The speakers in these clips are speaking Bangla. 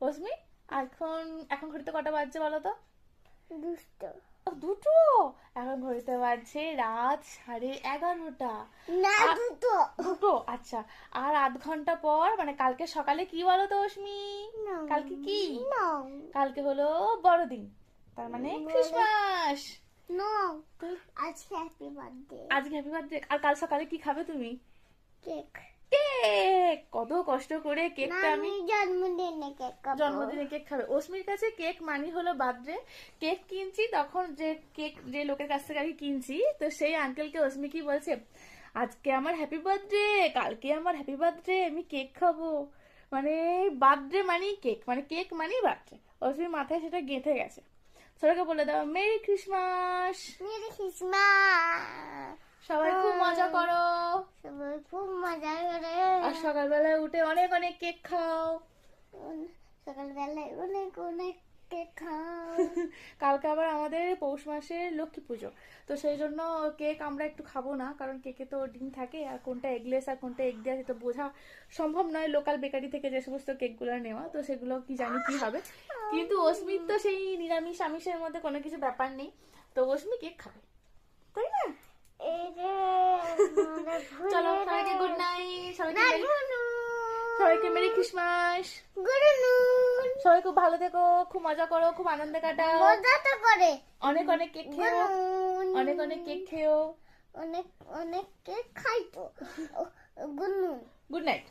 অস্মি এখন এখন ঘড়িতে কটা বাজছে বলো তো? দুটো। দুটো? এখন ঘড়িতে বাজছে রাত 11:30। না, আর- দুটো। দুটো? আচ্ছা, আর আধ ঘন্টা পর মানে কালকে সকালে কি বলো তো অস্মি? না। কালকে কি? না। কালকে হলো বড়দিন, তার মানে ক্রিসমাস। নো। তো আজকে হ্যাপি বার্থডে। আজকে হ্যাপি বার্থডে। আর কাল সকালে কি খাবে তুমি? কেক। কেক। কত কষ্ট করে না, কেকটা আমি জন্মদিনে কেক খাবো। জন্মদিনে কেক খাবে। অস্মির কাছে কেক মানি হলো বার্থডে। কেক কিনছি তখন যে লোকের কাছ থেকে আমি কিনছি, তো সেই আঙ্কেলকে অস্মি কি বলছে, আজকে আমার হ্যাপি বার্থডে, কালকে আমার হ্যাপি বার্থডে, আমি কেক খাবো। মানে বার্থডে মানি কেক, মানে কেক মানি বার্থডে। অস্মির মাথায় সেটা গেঁথে গেছে। সবাইকে বলে দাও মেরি ক্রিসমাস। Merry Christmas. সবাই খুব মজা করো, সবাই খুব মজা করে। আর সকালবেলায় উঠে অনেক অনেক কেক খাও। সকালবেলায় অনেক অনেক কেক খাও। কালকে আবার আমাদের পৌষ মাসের লক্ষ্মী পুজো, তো সেই জন্য কেক আমরা একটু খাবো না, কারণ কেকে তো ডিম থাকে, আর কোনটা এগলেস আর কোনটা এগ দেওয়া সেটা বোঝা সম্ভব নয় লোকাল বেকারি থেকে যে সমস্ত কেকগুলো নেওয়া, তো সেগুলো কি জানি কি হবে। কিন্তু অস্মির তো সেই নিরামিষ আমিষের মধ্যে কোনো কিছু ব্যাপার নেই, তো অস্মি কেক খাবে, তাই না? এই যে চলো সবাইকে গুড নাইট, না, সবাইকে মেরি ক্রিসমাস। গুড নুন। সবাই খুব ভালো থেকো, খুব মজা করো, খুব আনন্দে কাটাও, মজা তো করে। অনেক অনেক কেক খেও, অনেক অনেক কেক খেও। অনেক অনেক কেক খাই তো। Good noon. Good night,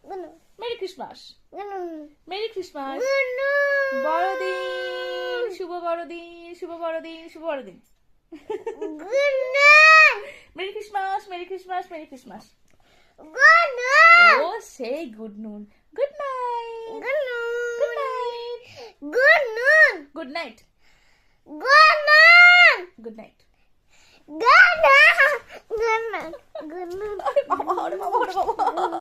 good noon. Merry Christmas, good noon. Merry Christmas. Good নুন। বড়দিন, শুভ বড়দিন, শুভ বড়দিন, শুভ বড়দিন। Good noon. Merry Christmas, merry Christmas, merry Christmas. Good noon. ও সেই good noon. Good night, good noon. Good night, good noon. Good night, good noon. Good night. Good noon. Good noon. Good noon. আরে বাবা, ওরে বাবা, ওরে বাবা।